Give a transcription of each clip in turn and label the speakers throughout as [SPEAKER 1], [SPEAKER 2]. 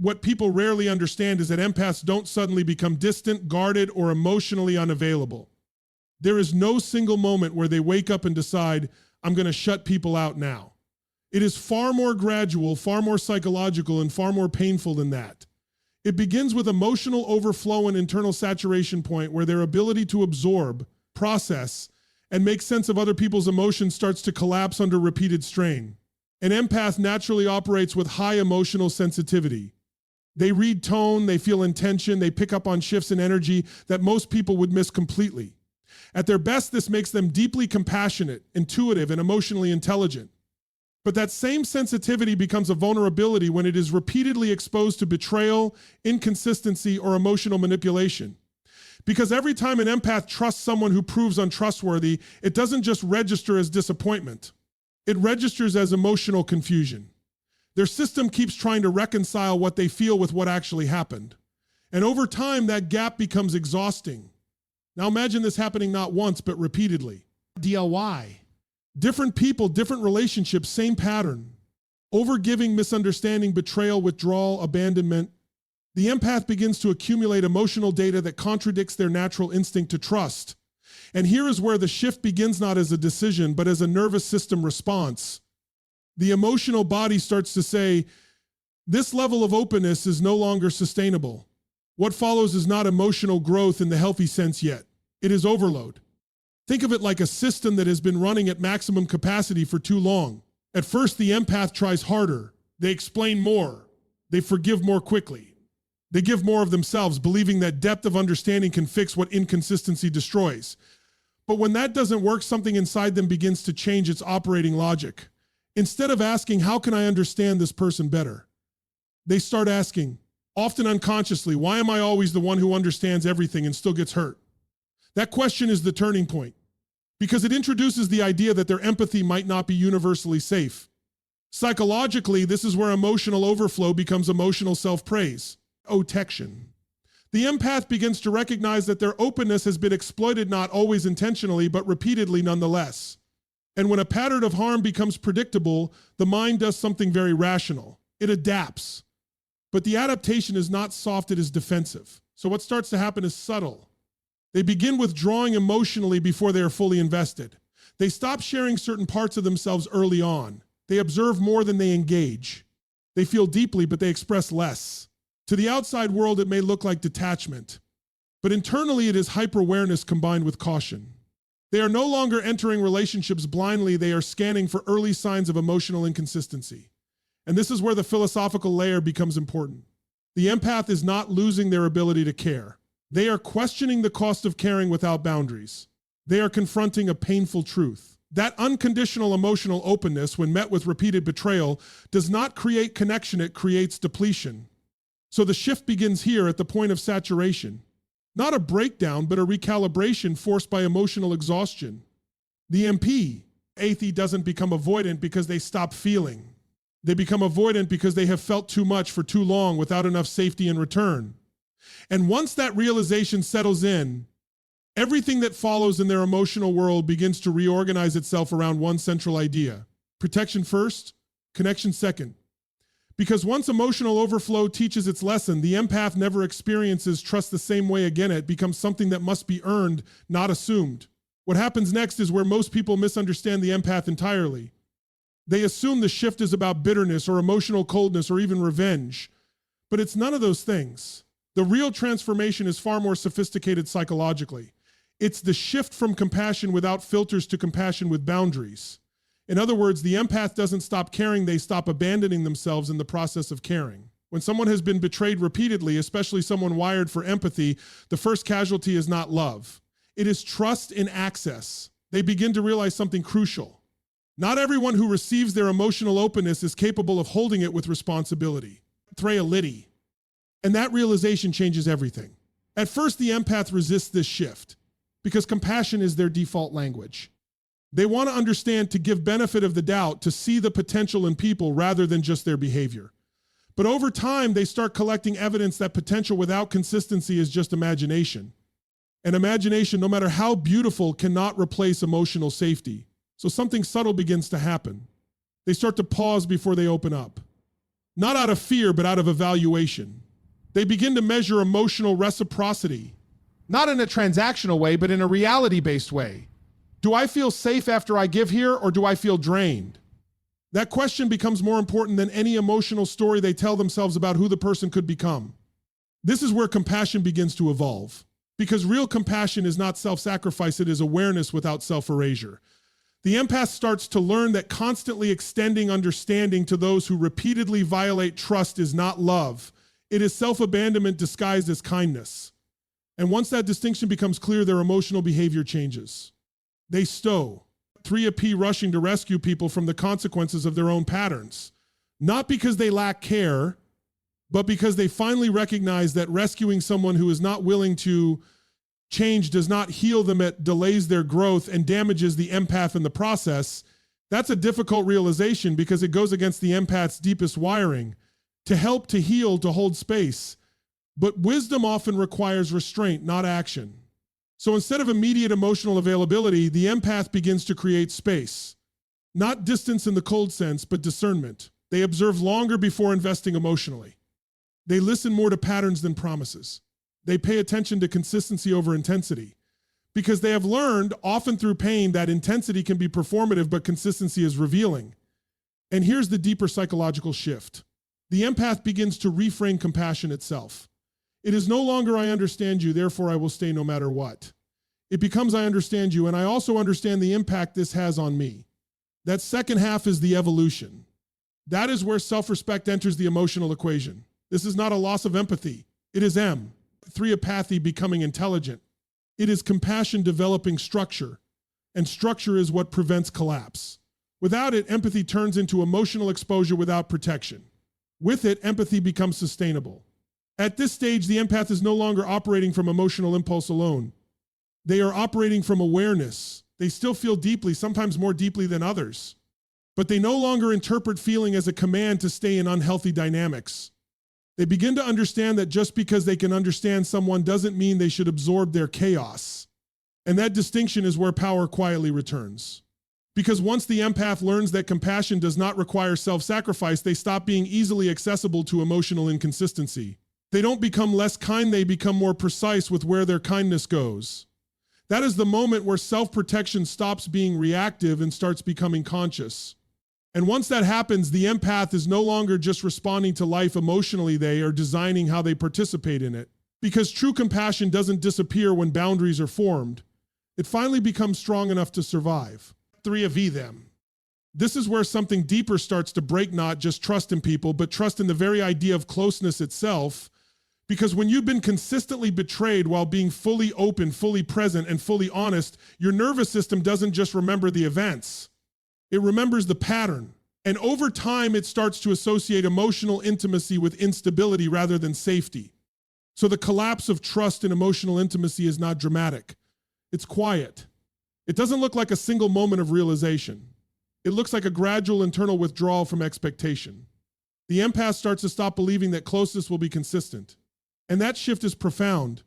[SPEAKER 1] what people rarely understand is that empaths don't suddenly become distant, guarded, or emotionally unavailable. There is no single moment where they wake up and decide, I'm going to shut people out now. It is far more gradual, far more psychological, and far more painful than that. It begins with emotional overflow and internal saturation point where their ability to absorb, process, and make sense of other people's emotions starts to collapse under repeated strain. An empath naturally operates with high emotional sensitivity. They read tone, they feel intention, they pick up on shifts in energy that most people would miss completely. At their best, this makes them deeply compassionate, intuitive, and emotionally intelligent. But that same sensitivity becomes a vulnerability when it is repeatedly exposed to betrayal, inconsistency, or emotional manipulation. Because every time an empath trusts someone who proves untrustworthy, it doesn't just register as disappointment. It registers as emotional confusion. Their system keeps trying to reconcile what they feel with what actually happened. And over time, that gap becomes exhausting. Now imagine this happening not once, but repeatedly. DLY. Different people, different relationships, same pattern. Overgiving, misunderstanding, betrayal, withdrawal, abandonment. The empath begins to accumulate emotional data that contradicts their natural instinct to trust. And here is where the shift begins not as a decision, but as a nervous system response. The emotional body starts to say, this level of openness is no longer sustainable. What follows is not emotional growth in the healthy sense yet. It is overload. Think of it like a system that has been running at maximum capacity for too long. At first, the empath tries harder. They explain more. They forgive more quickly. They give more of themselves, believing that depth of understanding can fix what inconsistency destroys. But when that doesn't work, something inside them begins to change its operating logic. Instead of asking, how can I understand this person better? They start asking, often unconsciously, why am I always the one who understands everything and still gets hurt? That question is the turning point, because it introduces the idea that their empathy might not be universally safe. Psychologically, this is where emotional overflow becomes emotional self-praise. Otection. The empath begins to recognize that their openness has been exploited not always intentionally, but repeatedly nonetheless. And when a pattern of harm becomes predictable, the mind does something very rational. It adapts. But the adaptation is not soft, it is defensive. So what starts to happen is subtle. They begin withdrawing emotionally before they are fully invested. They stop sharing certain parts of themselves early on. They observe more than they engage. They feel deeply, but they express less. To the outside world, it may look like detachment, but internally it is hyper-awareness combined with caution. They are no longer entering relationships blindly, they are scanning for early signs of emotional inconsistency. And this is where the philosophical layer becomes important. The empath is not losing their ability to care. They are questioning the cost of caring without boundaries. They are confronting a painful truth. That unconditional emotional openness, when met with repeated betrayal, does not create connection, it creates depletion. So the shift begins here at the point of saturation. Not a breakdown, but a recalibration forced by emotional exhaustion. The empath doesn't become avoidant because they stop feeling. They become avoidant because they have felt too much for too long without enough safety in return. And once that realization settles in, everything that follows in their emotional world begins to reorganize itself around one central idea. Protection first, connection second. Because once emotional overflow teaches its lesson, the empath never experiences trust the same way again. It becomes something that must be earned, not assumed. What happens next is where most people misunderstand the empath entirely. They assume the shift is about bitterness or emotional coldness or even revenge. But it's none of those things. The real transformation is far more sophisticated psychologically. It's the shift from compassion without filters to compassion with boundaries. In other words, the empath doesn't stop caring, they stop abandoning themselves in the process of caring. When someone has been betrayed repeatedly, especially someone wired for empathy, the first casualty is not love. It is trust in access. They begin to realize something crucial. Not everyone who receives their emotional openness is capable of holding it with responsibility. Betrayal. And that realization changes everything. At first, the empath resists this shift because compassion is their default language. They want to understand, to give benefit of the doubt, to see the potential in people rather than just their behavior. But over time, they start collecting evidence that potential without consistency is just imagination. And imagination, no matter how beautiful, cannot replace emotional safety. So something subtle begins to happen. They start to pause before they open up. not out of fear, but out of evaluation. They begin to measure emotional reciprocity, not in a transactional way, but in a reality-based way. Do I feel safe after I give here, or do I feel drained? That question becomes more important than any emotional story they tell themselves about who the person could become. This is where compassion begins to evolve. Because real compassion is not self-sacrifice, it is awareness without self-erasure. The empath starts to learn that constantly extending understanding to those who repeatedly violate trust is not love. It is self-abandonment disguised as kindness. And once that distinction becomes clear, their emotional behavior changes. They stow. 3P rushing to rescue people from the consequences of their own patterns. Not because they lack care, but because they finally recognize that rescuing someone who is not willing to change does not heal them, it delays their growth and damages the empath in the process. That's a difficult realization because it goes against the empath's deepest wiring: to help, to heal, to hold space. But wisdom often requires restraint, not action. So instead of immediate emotional availability, the empath begins to create space. Not distance in the cold sense, but discernment. They observe longer before investing emotionally. They listen more to patterns than promises. They pay attention to consistency over intensity, because they have learned, often through pain, that intensity can be performative, but consistency is revealing. And here's the deeper psychological shift. The empath begins to reframe compassion itself. It is no longer, I understand you, therefore I will stay no matter what. It becomes, I understand you, and I also understand the impact this has on me. That second half is the evolution. That is where self-respect enters the emotional equation. This is not a loss of empathy. It is 3 apathy becoming intelligent. It is compassion developing structure, and structure is what prevents collapse. Without it, empathy turns into emotional exposure without protection. With it, empathy becomes sustainable. At this stage, the empath is no longer operating from emotional impulse alone. They are operating from awareness. They still feel deeply, sometimes more deeply than others, but they no longer interpret feeling as a command to stay in unhealthy dynamics. They begin to understand that just because they can understand someone doesn't mean they should absorb their chaos. And that distinction is where power quietly returns. Because once the empath learns that compassion does not require self-sacrifice, they stop being easily accessible to emotional inconsistency. They don't become less kind, they become more precise with where their kindness goes. That is the moment where self-protection stops being reactive and starts becoming conscious. And once that happens, the empath is no longer just responding to life emotionally, they are designing how they participate in it. Because true compassion doesn't disappear when boundaries are formed. It finally becomes strong enough to survive. 3 of them. This is where something deeper starts to break, not just trust in people, but trust in the very idea of closeness itself. Because when you've been consistently betrayed while being fully open, fully present, and fully honest, your nervous system doesn't just remember the events. It remembers the pattern. And over time, it starts to associate emotional intimacy with instability rather than safety. So the collapse of trust in emotional intimacy is not dramatic. It's quiet. It doesn't look like a single moment of realization. It looks like a gradual internal withdrawal from expectation. The empath starts to stop believing that closeness will be consistent. And that shift is profound,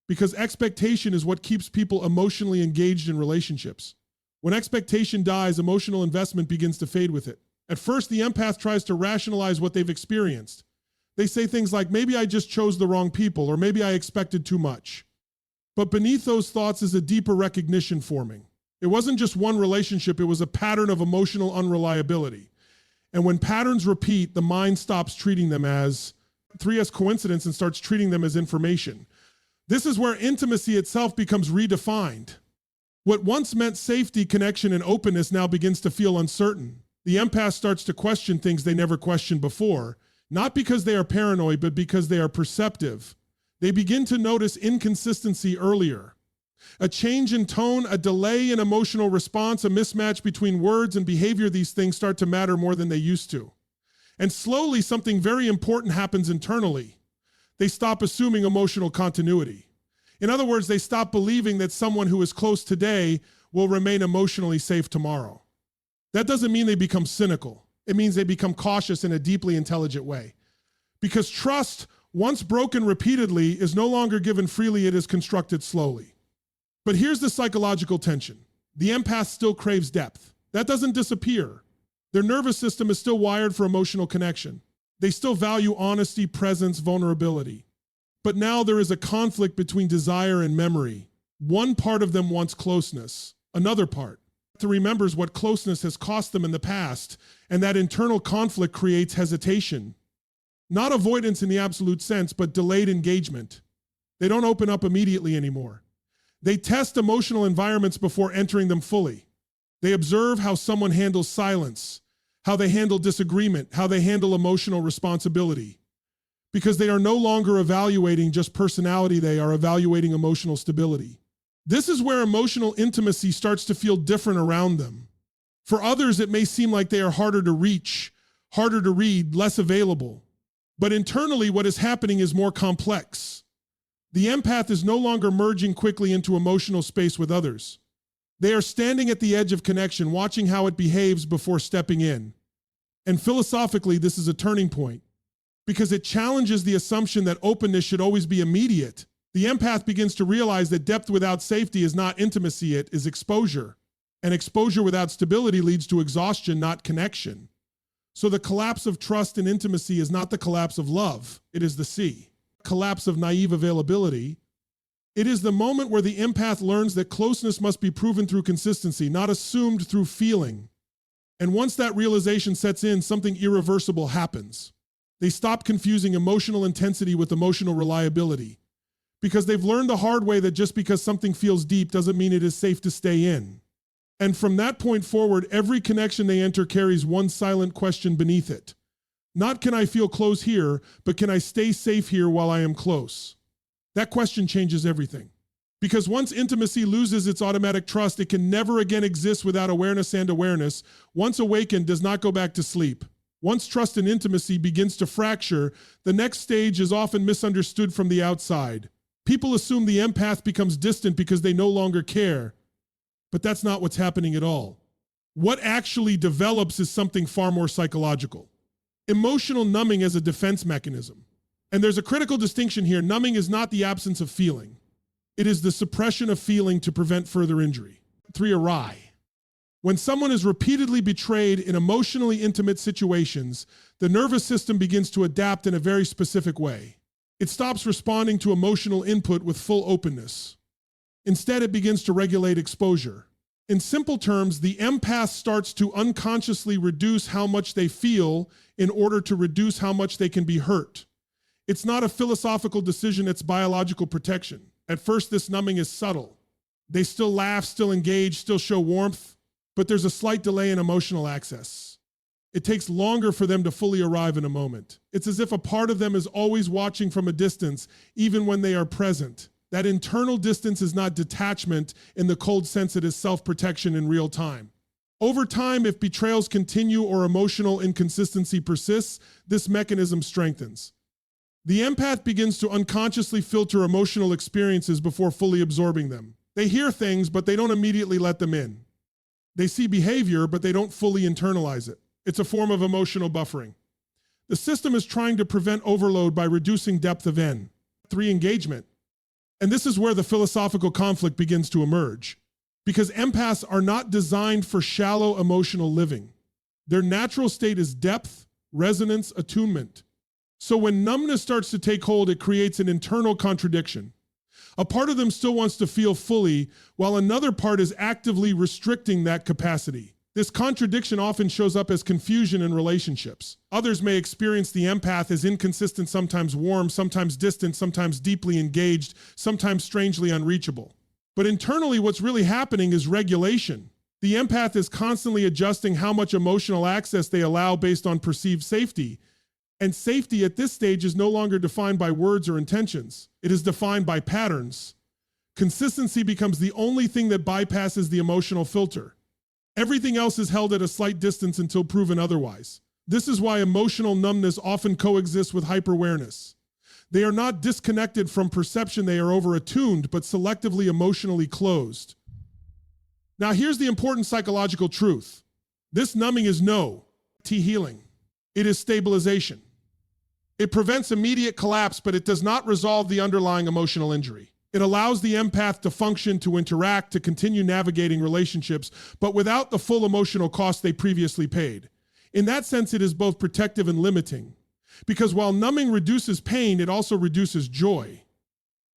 [SPEAKER 1] because expectation is what keeps people emotionally engaged in relationships. When expectation dies, emotional investment begins to fade with it. At first, the empath tries to rationalize what they've experienced. They say things like, maybe I just chose the wrong people, or maybe I expected too much. But beneath those thoughts is a deeper recognition forming. It wasn't just one relationship, it was a pattern of emotional unreliability. And when patterns repeat, the mind stops treating them as 3S coincidence and starts treating them as information. This is where intimacy itself becomes redefined. What once meant safety, connection, and openness now begins to feel uncertain. The empath starts to question things they never questioned before, not because they are paranoid, but because they are perceptive. They begin to notice inconsistency earlier. A change in tone, a delay in emotional response, a mismatch between words and behavior, these things start to matter more than they used to. And slowly, something very important happens internally. They stop assuming emotional continuity. In other words, they stop believing that someone who is close today will remain emotionally safe tomorrow. That doesn't mean they become cynical. It means they become cautious in a deeply intelligent way. Because trust, once broken repeatedly, is no longer given freely, it is constructed slowly. But here's the psychological tension. The empath still craves depth. That doesn't disappear. Their nervous system is still wired for emotional connection. They still value honesty, presence, vulnerability. But now there is a conflict between desire and memory. One part of them wants closeness. Another part remembers what closeness has cost them in the past, and that internal conflict creates hesitation. Not avoidance in the absolute sense, but delayed engagement. They don't open up immediately anymore. They test emotional environments before entering them fully. They observe how someone handles silence, how they handle disagreement, how they handle emotional responsibility. Because they are no longer evaluating just personality, they are evaluating emotional stability. This is where emotional intimacy starts to feel different around them. For others, it may seem like they are harder to reach, harder to read, less available. But internally, what is happening is more complex. The empath is no longer merging quickly into emotional space with others. They are standing at the edge of connection, watching how it behaves before stepping in. And philosophically, this is a turning point, because it challenges the assumption that openness should always be immediate. The empath begins to realize that depth without safety is not intimacy, it is exposure. And exposure without stability leads to exhaustion, not connection. So the collapse of trust and intimacy is not the collapse of love, it is the C. Collapse of naive availability. It is the moment where the empath learns that closeness must be proven through consistency, not assumed through feeling. And once that realization sets in, something irreversible happens. They stop confusing emotional intensity with emotional reliability, because they've learned the hard way that just because something feels deep doesn't mean it is safe to stay in. And from that point forward, every connection they enter carries one silent question beneath it. Not can I feel close here, but can I stay safe here while I am close? That question changes everything. Because once intimacy loses its automatic trust, it can never again exist without awareness, and awareness, once awakened, does not go back to sleep. Once trust and intimacy begins to fracture, the next stage is often misunderstood from the outside. People assume the empath becomes distant because they no longer care. But that's not what's happening at all. What actually develops is something far more psychological. Emotional numbing as a defense mechanism. And there's a critical distinction here. Numbing is not the absence of feeling. It is the suppression of feeling to prevent further injury. 3. Awry. When someone is repeatedly betrayed in emotionally intimate situations, the nervous system begins to adapt in a very specific way. It stops responding to emotional input with full openness. Instead, it begins to regulate exposure. In simple terms, the empath starts to unconsciously reduce how much they feel in order to reduce how much they can be hurt. It's not a philosophical decision, it's biological protection. At first, this numbing is subtle. They still laugh, still engage, still show warmth, but there's a slight delay in emotional access. It takes longer for them to fully arrive in a moment. It's as if a part of them is always watching from a distance, even when they are present. That internal distance is not detachment in the cold sense, it is self-protection in real time. Over time, if betrayals continue or emotional inconsistency persists, this mechanism strengthens. The empath begins to unconsciously filter emotional experiences before fully absorbing them. They hear things, but they don't immediately let them in. They see behavior, but they don't fully internalize it. It's a form of emotional buffering. The system is trying to prevent overload by reducing depth of N. 3. Engagement. And this is where the philosophical conflict begins to emerge. Because empaths are not designed for shallow emotional living. Their natural state is depth, resonance, attunement. So when numbness starts to take hold, it creates an internal contradiction. A part of them still wants to feel fully, while another part is actively restricting that capacity. This contradiction often shows up as confusion in relationships. Others may experience the empath as inconsistent, sometimes warm, sometimes distant, sometimes deeply engaged, sometimes strangely unreachable. But internally, what's really happening is regulation. The empath is constantly adjusting how much emotional access they allow based on perceived safety. And safety at this stage is no longer defined by words or intentions. It is defined by patterns. Consistency becomes the only thing that bypasses the emotional filter. Everything else is held at a slight distance until proven otherwise. This is why emotional numbness often coexists with hyper-awareness. They are not disconnected from perception, they are over-attuned, but selectively emotionally closed. Now here's the important psychological truth. This numbing is no healing. It is stabilization. It prevents immediate collapse, but it does not resolve the underlying emotional injury. It allows the empath to function, to interact, to continue navigating relationships, but without the full emotional cost they previously paid. In that sense, it is both protective and limiting. Because while numbing reduces pain, it also reduces joy.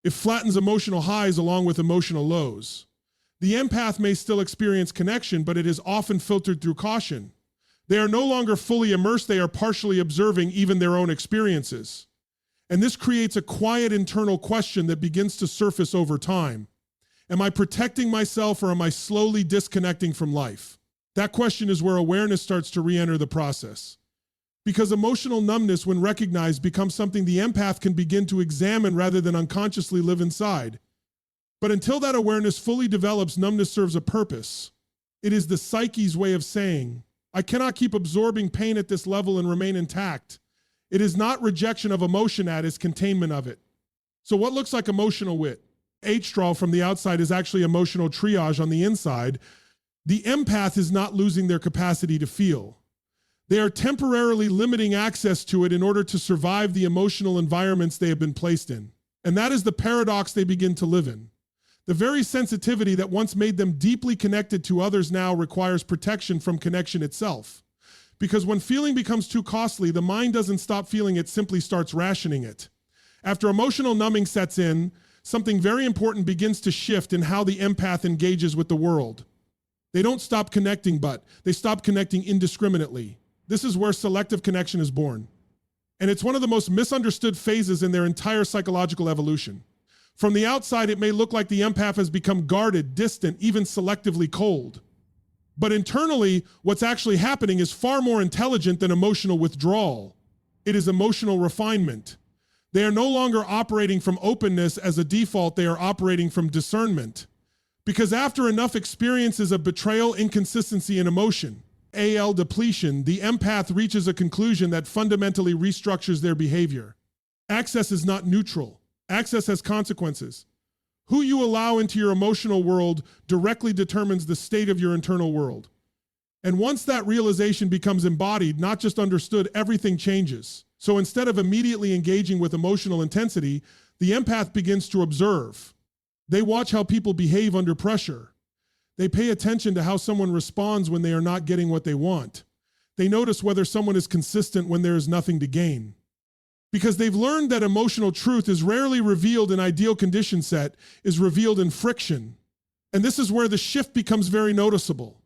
[SPEAKER 1] It flattens emotional highs along with emotional lows. The empath may still experience connection, but it is often filtered through caution. They are no longer fully immersed, they are partially observing even their own experiences. And this creates a quiet internal question that begins to surface over time. Am I protecting myself or am I slowly disconnecting from life? That question is where awareness starts to re-enter the process. Because emotional numbness, when recognized, becomes something the empath can begin to examine rather than unconsciously live inside. But until that awareness fully develops, numbness serves a purpose. It is the psyche's way of saying, I cannot keep absorbing pain at this level and remain intact. It is not rejection of emotion at its containment of it. So what looks like emotional wit, H-straw from the outside, is actually emotional triage on the inside. The empath is not losing their capacity to feel. They are temporarily limiting access to it in order to survive the emotional environments they have been placed in. And that is the paradox they begin to live in. The very sensitivity that once made them deeply connected to others now requires protection from connection itself. Because when feeling becomes too costly, the mind doesn't stop feeling, it simply starts rationing it. After emotional numbing sets in, something very important begins to shift in how the empath engages with the world. They don't stop connecting, but they stop connecting indiscriminately. This is where selective connection is born. And it's one of the most misunderstood phases in their entire psychological evolution. From the outside, it may look like the empath has become guarded, distant, even selectively cold. But internally, what's actually happening is far more intelligent than emotional withdrawal. It is emotional refinement. They are no longer operating from openness as a default, they are operating from discernment. Because after enough experiences of betrayal, inconsistency, and emotion, AL depletion, the empath reaches a conclusion that fundamentally restructures their behavior. Access is not neutral. Access has consequences. Who you allow into your emotional world directly determines the state of your internal world. And once that realization becomes embodied, not just understood, everything changes. So instead of immediately engaging with emotional intensity, the empath begins to observe. They watch how people behave under pressure. They pay attention to how someone responds when they are not getting what they want. They notice whether someone is consistent when there is nothing to gain. Because they've learned that emotional truth is rarely revealed in ideal condition set, is revealed in friction. And this is where the shift becomes very noticeable.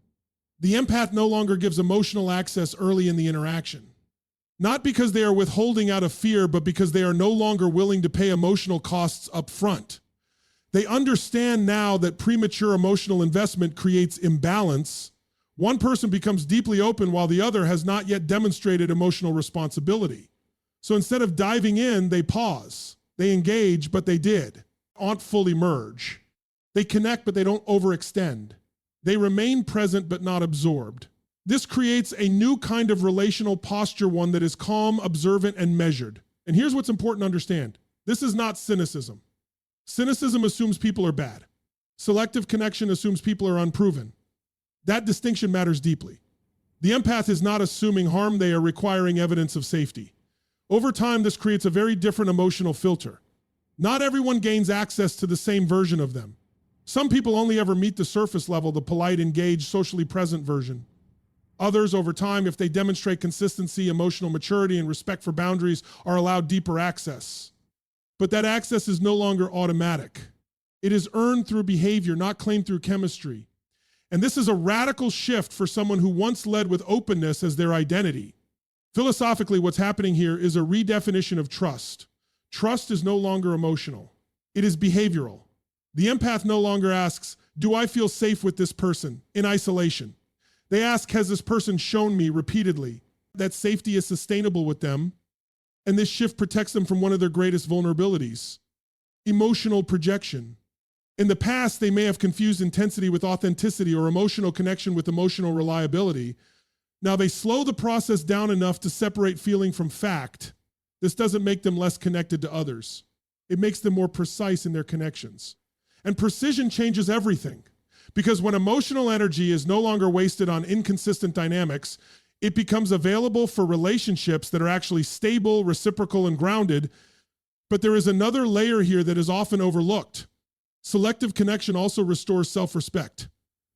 [SPEAKER 1] The empath no longer gives emotional access early in the interaction. Not because they are withholding out of fear, but because they are no longer willing to pay emotional costs up front. They understand now that premature emotional investment creates imbalance. One person becomes deeply open while the other has not yet demonstrated emotional responsibility. So instead of diving in, they pause. They engage, but they aren't fully merge. They connect, but they don't overextend. They remain present, but not absorbed. This creates a new kind of relational posture, one that is calm, observant, and measured. And here's what's important to understand. This is not cynicism. Cynicism assumes people are bad. Selective connection assumes people are unproven. That distinction matters deeply. The empath is not assuming harm, they are requiring evidence of safety. Over time, this creates a very different emotional filter. Not everyone gains access to the same version of them. Some people only ever meet the surface level, the polite, engaged, socially present version. Others, over time, if they demonstrate consistency, emotional maturity, and respect for boundaries, are allowed deeper access. But that access is no longer automatic. It is earned through behavior, not claimed through chemistry. And this is a radical shift for someone who once led with openness as their identity. Philosophically, what's happening here is a redefinition of trust. Trust is no longer emotional. It is behavioral. The empath no longer asks, do I feel safe with this person in isolation? They ask, has this person shown me repeatedly that safety is sustainable with them? And this shift protects them from one of their greatest vulnerabilities, emotional projection. In the past, they may have confused intensity with authenticity or emotional connection with emotional reliability. Now they slow the process down enough to separate feeling from fact. This doesn't make them less connected to others. It makes them more precise in their connections. And precision changes everything. Because when emotional energy is no longer wasted on inconsistent dynamics, it becomes available for relationships that are actually stable, reciprocal, and grounded. But there is another layer here that is often overlooked. Selective connection also restores self-respect.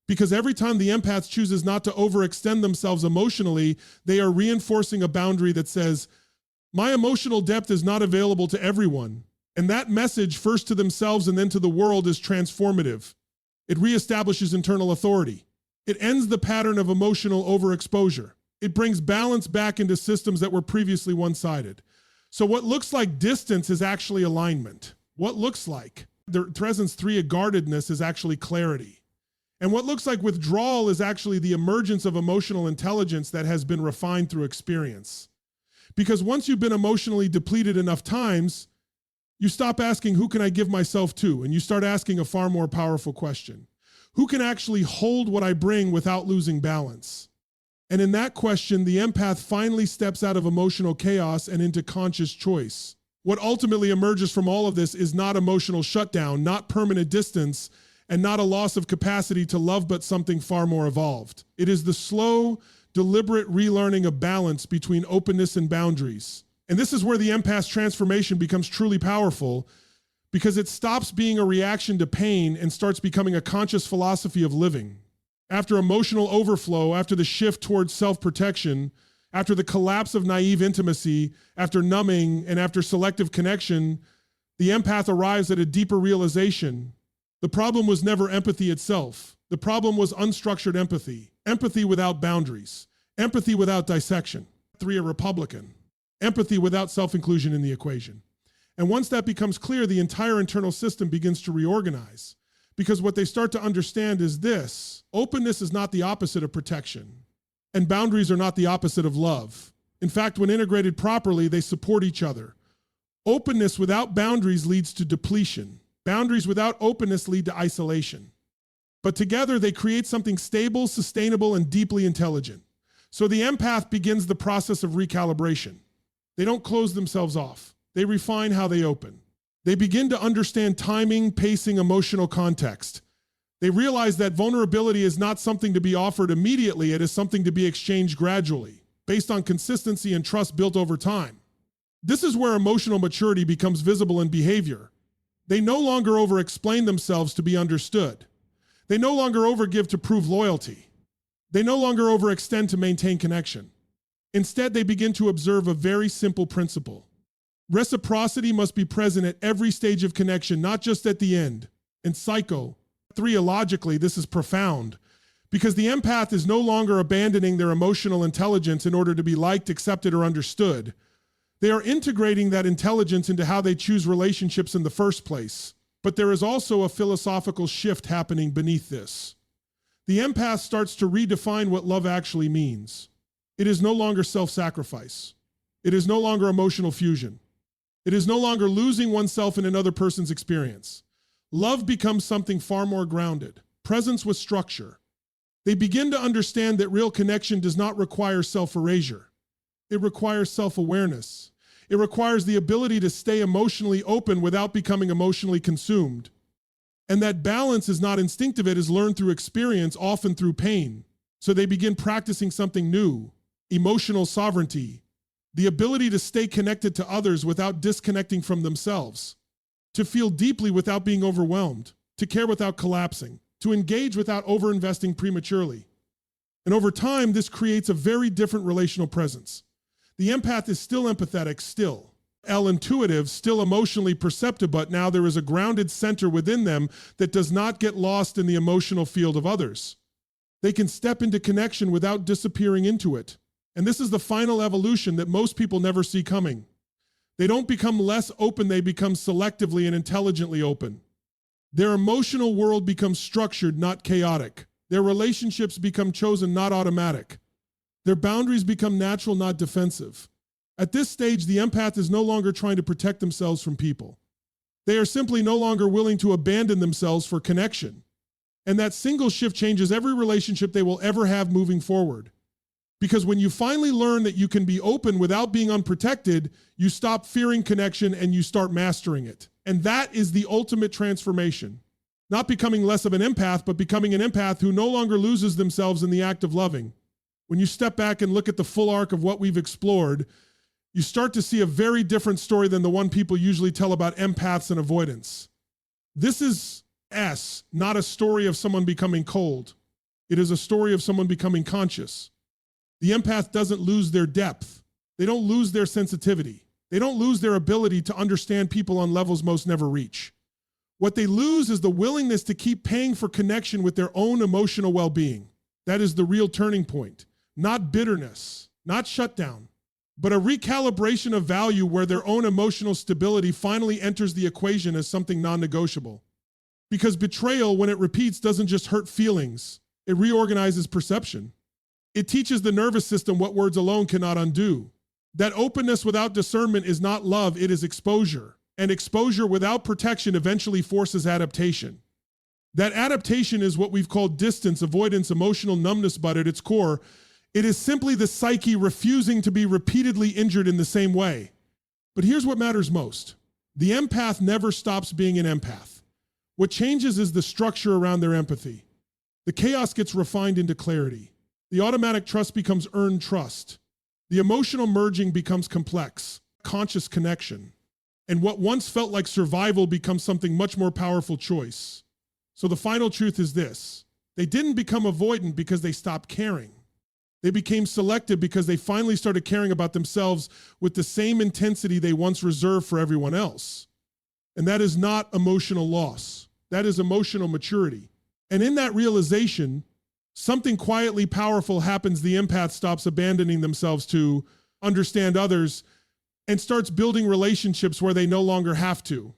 [SPEAKER 1] Because every time the empath chooses not to overextend themselves emotionally, they are reinforcing a boundary that says, My emotional depth is not available to everyone. And that message, first to themselves and then to the world, is transformative. It reestablishes internal authority. It ends the pattern of emotional overexposure. It brings balance back into systems that were previously one-sided. So what looks like distance is actually alignment. What looks like the presence 3 of guardedness is actually clarity. And what looks like withdrawal is actually the emergence of emotional intelligence that has been refined through experience. Because once you've been emotionally depleted enough times, you stop asking, who can I give myself to? And you start asking a far more powerful question. Who can actually hold what I bring without losing balance? And in that question, the empath finally steps out of emotional chaos and into conscious choice. What ultimately emerges from all of this is not emotional shutdown, not permanent distance, and not a loss of capacity to love, but something far more evolved. It is the slow, deliberate relearning of balance between openness and boundaries. And this is where the empath's transformation becomes truly powerful, because it stops being a reaction to pain and starts becoming a conscious philosophy of living. After emotional overflow, after the shift towards self-protection, after the collapse of naive intimacy, after numbing, and after selective connection, the empath arrives at a deeper realization. The problem was never empathy itself. The problem was unstructured empathy. Empathy without boundaries. Empathy without dissection. 3, a Republican. Empathy without self-inclusion in the equation. And once that becomes clear, the entire internal system begins to reorganize. Because what they start to understand is this: openness is not the opposite of protection, and boundaries are not the opposite of love. In fact, when integrated properly, they support each other. Openness without boundaries leads to depletion. Boundaries without openness lead to isolation. But together they create something stable, sustainable, and deeply intelligent. So the empath begins the process of recalibration. They don't close themselves off. They refine how they open. They begin to understand timing, pacing, emotional context. They realize that vulnerability is not something to be offered immediately. It is something to be exchanged gradually, based on consistency and trust built over time. This is where emotional maturity becomes visible in behavior. They no longer over-explain themselves to be understood. They no longer overgive to prove loyalty. They no longer overextend to maintain connection. Instead, they begin to observe a very simple principle. Reciprocity must be present at every stage of connection, not just at the end. And psychologically, this is profound, because the empath is no longer abandoning their emotional intelligence in order to be liked, accepted, or understood. They are integrating that intelligence into how they choose relationships in the first place. But there is also a philosophical shift happening beneath this. The empath starts to redefine what love actually means. It is no longer self-sacrifice. It is no longer emotional fusion. It is no longer losing oneself in another person's experience. Love becomes something far more grounded, presence with structure. They begin to understand that real connection does not require self-erasure. It requires self-awareness. It requires the ability to stay emotionally open without becoming emotionally consumed. And that balance is not instinctive, it is learned through experience, often through pain. So they begin practicing something new: emotional sovereignty, the ability to stay connected to others without disconnecting from themselves, to feel deeply without being overwhelmed, to care without collapsing, to engage without overinvesting prematurely. And over time, this creates a very different relational presence. The empath is still empathetic, still intuitive, still emotionally perceptive, but now there is a grounded center within them that does not get lost in the emotional field of others. They can step into connection without disappearing into it. And this is the final evolution that most people never see coming. They don't become less open, they become selectively and intelligently open. Their emotional world becomes structured, not chaotic. Their relationships become chosen, not automatic. Their boundaries become natural, not defensive. At this stage, the empath is no longer trying to protect themselves from people. They are simply no longer willing to abandon themselves for connection. And that single shift changes every relationship they will ever have moving forward. Because when you finally learn that you can be open without being unprotected, you stop fearing connection and you start mastering it. And that is the ultimate transformation. Not becoming less of an empath, but becoming an empath who no longer loses themselves in the act of loving. When you step back and look at the full arc of what we've explored, you start to see a very different story than the one people usually tell about empaths and avoidance. This is not a story of someone becoming cold. It is a story of someone becoming conscious. The empath doesn't lose their depth. They don't lose their sensitivity. They don't lose their ability to understand people on levels most never reach. What they lose is the willingness to keep paying for connection with their own emotional well-being. That is the real turning point. Not bitterness, not shutdown, but a recalibration of value where their own emotional stability finally enters the equation as something non-negotiable. Because betrayal, when it repeats, doesn't just hurt feelings, it reorganizes perception. It teaches the nervous system what words alone cannot undo. That openness without discernment is not love, it is exposure. And exposure without protection eventually forces adaptation. That adaptation is what we've called distance, avoidance, emotional numbness, but at its core, it is simply the psyche refusing to be repeatedly injured in the same way. But here's what matters most. The empath never stops being an empath. What changes is the structure around their empathy. The chaos gets refined into clarity. The automatic trust becomes earned trust. The emotional merging becomes complex, conscious connection. And what once felt like survival becomes something much more powerful choice. So the final truth is this. They didn't become avoidant because they stopped caring. They became selective because they finally started caring about themselves with the same intensity they once reserved for everyone else. And that is not emotional loss. That is emotional maturity. And in that realization, something quietly powerful happens. The empath stops abandoning themselves to understand others and starts building relationships where they no longer have to.